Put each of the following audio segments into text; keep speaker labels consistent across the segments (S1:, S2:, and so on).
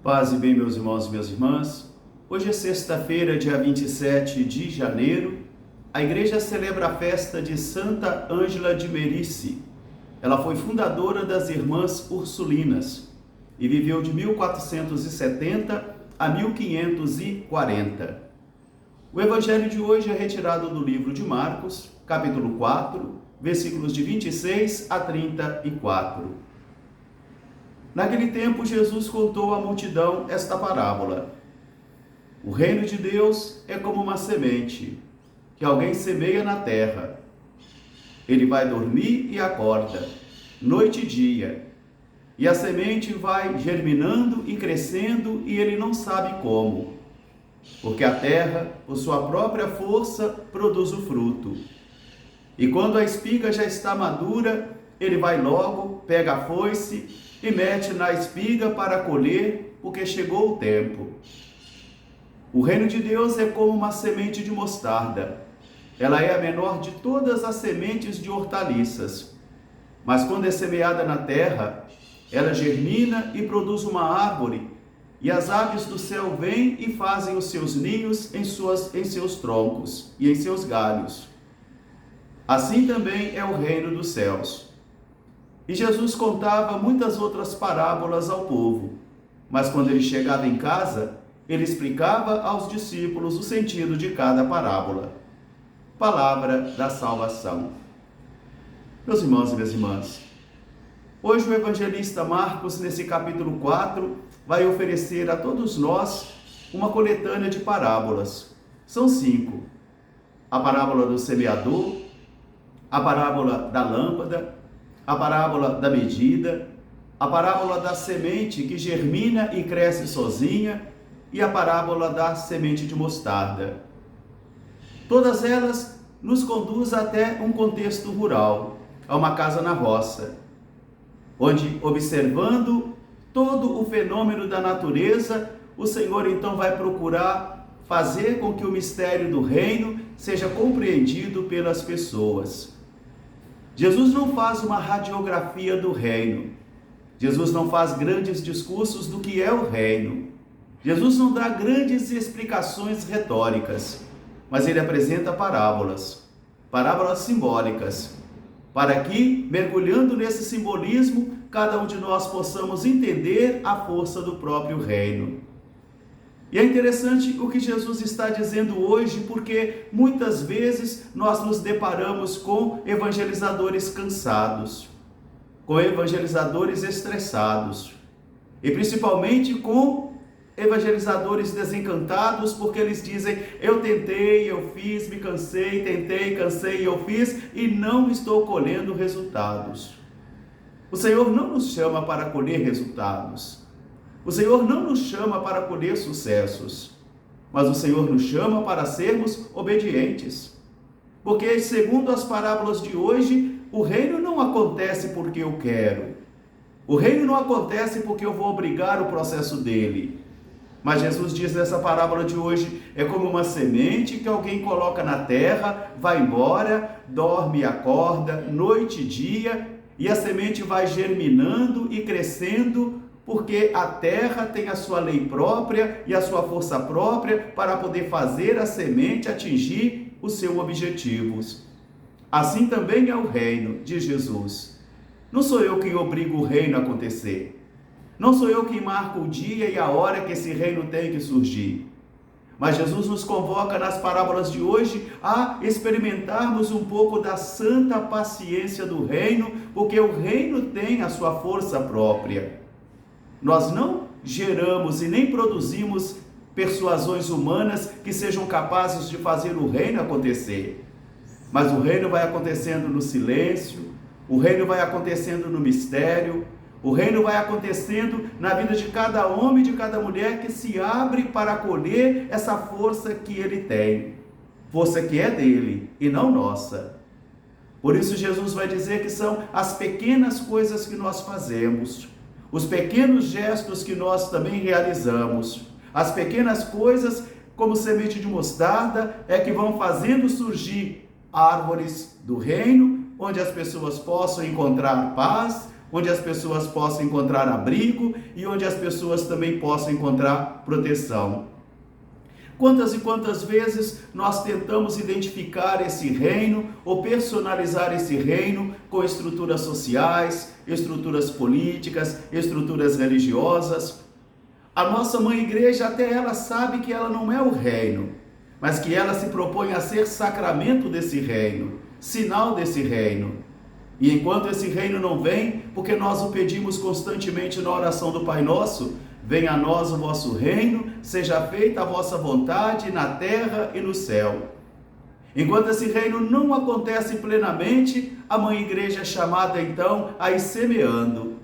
S1: Paz e bem, meus irmãos e minhas irmãs. Hoje é sexta-feira, dia 27 de janeiro. A igreja celebra a festa de Santa Ângela de Merici. Ela foi fundadora das Irmãs Ursulinas e viveu de 1470 a 1540. O evangelho de hoje é retirado do livro de Marcos, capítulo 4, versículos de 26 a 34. Naquele tempo, Jesus contou à multidão esta parábola. O reino de Deus é como uma semente que alguém semeia na terra. Ele vai dormir e acorda, noite e dia, e a semente vai germinando e crescendo e ele não sabe como, porque a terra, por sua própria força, produz o fruto. E quando a espiga já está madura, ele vai logo, pega a foice e mete na espiga para colher, porque chegou o tempo. O reino de Deus é como uma semente de mostarda. Ela é a menor de todas as sementes de hortaliças. Mas quando é semeada na terra, ela germina e produz uma árvore, e as aves do céu vêm e fazem os seus ninhos em seus troncos e em seus galhos. Assim também é o reino dos céus. E Jesus contava muitas outras parábolas ao povo, mas quando ele chegava em casa, ele explicava aos discípulos o sentido de cada parábola. Palavra da salvação. Meus irmãos e minhas irmãs, hoje o evangelista Marcos, nesse capítulo 4, vai oferecer a todos nós uma coletânea de parábolas. São 5. A parábola do semeador, a parábola da lâmpada, a parábola da medida, a parábola da semente que germina e cresce sozinha e a parábola da semente de mostarda. Todas elas nos conduzem até um contexto rural, a uma casa na roça, onde, observando todo o fenômeno da natureza, o Senhor então vai procurar fazer com que o mistério do reino seja compreendido pelas pessoas. Jesus não faz uma radiografia do reino. Jesus não faz grandes discursos do que é o reino. Jesus não dá grandes explicações retóricas, mas ele apresenta parábolas simbólicas, para que, mergulhando nesse simbolismo, cada um de nós possamos entender a força do próprio reino. E é interessante o que Jesus está dizendo hoje, porque muitas vezes nós nos deparamos com evangelizadores cansados, com evangelizadores estressados, e principalmente com evangelizadores desencantados, porque eles dizem: eu tentei, eu fiz, me cansei, tentei, cansei, eu fiz, e não estou colhendo resultados. O Senhor não nos chama para colher resultados. O Senhor não nos chama para colher sucessos, mas o Senhor nos chama para sermos obedientes. Porque, segundo as parábolas de hoje, o reino não acontece porque eu quero. O reino não acontece porque eu vou obrigar o processo dele. Mas Jesus diz nessa parábola de hoje, é como uma semente que alguém coloca na terra, vai embora, dorme e acorda, noite e dia, e a semente vai germinando e crescendo, porque a terra tem a sua lei própria e a sua força própria para poder fazer a semente atingir os seus objetivos. Assim também é o reino de Jesus. Não sou eu quem obrigo o reino a acontecer. Não sou eu quem marco o dia e a hora que esse reino tem que surgir. Mas Jesus nos convoca nas parábolas de hoje a experimentarmos um pouco da santa paciência do reino, porque o reino tem a sua força própria. Nós não geramos e nem produzimos persuasões humanas que sejam capazes de fazer o reino acontecer. Mas o reino vai acontecendo no silêncio, o reino vai acontecendo no mistério, o reino vai acontecendo na vida de cada homem e de cada mulher que se abre para acolher essa força que ele tem. Força que é dele e não nossa. Por isso Jesus vai dizer que são as pequenas coisas que nós fazemos, os pequenos gestos que nós também realizamos, as pequenas coisas como semente de mostarda é que vão fazendo surgir árvores do reino, onde as pessoas possam encontrar paz, onde as pessoas possam encontrar abrigo e onde as pessoas também possam encontrar proteção. Quantas e quantas vezes nós tentamos identificar esse reino ou personalizar esse reino com estruturas sociais, estruturas políticas, estruturas religiosas. A nossa mãe igreja, até ela sabe que ela não é o reino, mas que ela se propõe a ser sacramento desse reino, sinal desse reino. E enquanto esse reino não vem, porque nós o pedimos constantemente na oração do Pai Nosso, venha a nós o vosso reino, seja feita a vossa vontade na terra e no céu. Enquanto esse reino não acontece plenamente, a Mãe Igreja é chamada então a ir semeando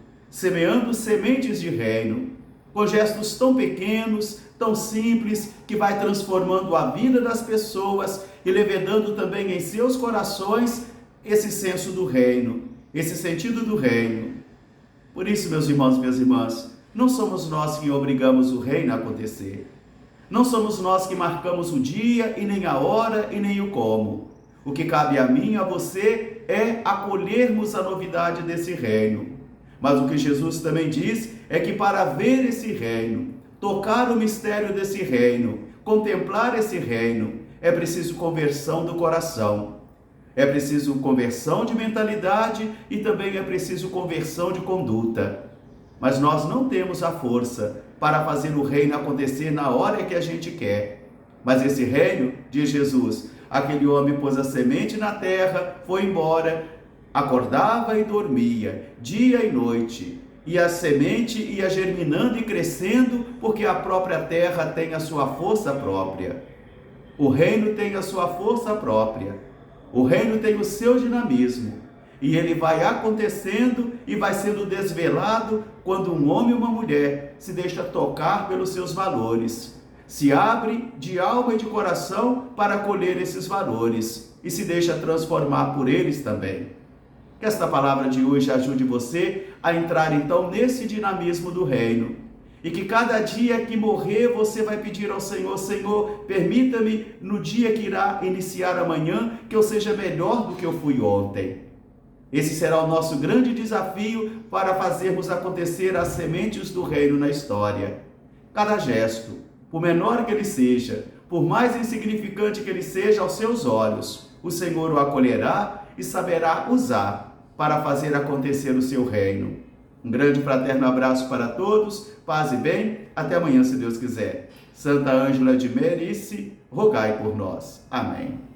S1: sementes de reino, com gestos tão pequenos, tão simples, que vai transformando a vida das pessoas e levedando também em seus corações esse senso do reino, esse sentido do reino. Por isso, meus irmãos e minhas irmãs, não somos nós que obrigamos o reino a acontecer. Não somos nós que marcamos o dia e nem a hora e nem o como. O que cabe a mim e a você é acolhermos a novidade desse reino. Mas o que Jesus também diz é que para ver esse reino, tocar o mistério desse reino, contemplar esse reino, é preciso conversão do coração. É preciso conversão de mentalidade e também é preciso conversão de conduta. Mas nós não temos a força para fazer o reino acontecer na hora que a gente quer. Mas esse reino, diz Jesus, aquele homem pôs a semente na terra, foi embora, acordava e dormia, dia e noite. E a semente ia germinando e crescendo, porque a própria terra tem a sua força própria. O reino tem a sua força própria. O reino tem o seu dinamismo. E ele vai acontecendo e vai sendo desvelado quando um homem e uma mulher se deixa tocar pelos seus valores, se abre de alma e de coração para acolher esses valores e se deixa transformar por eles também. Que esta palavra de hoje ajude você a entrar então nesse dinamismo do reino e que cada dia que morrer você vai pedir ao Senhor: Senhor, permita-me no dia que irá iniciar amanhã que eu seja melhor do que eu fui ontem. Esse será o nosso grande desafio para fazermos acontecer as sementes do reino na história. Cada gesto, por menor que ele seja, por mais insignificante que ele seja aos seus olhos, o Senhor o acolherá e saberá usar para fazer acontecer o seu reino. Um grande fraterno abraço para todos, paz e bem, até amanhã se Deus quiser. Santa Ângela de Merici, rogai por nós. Amém.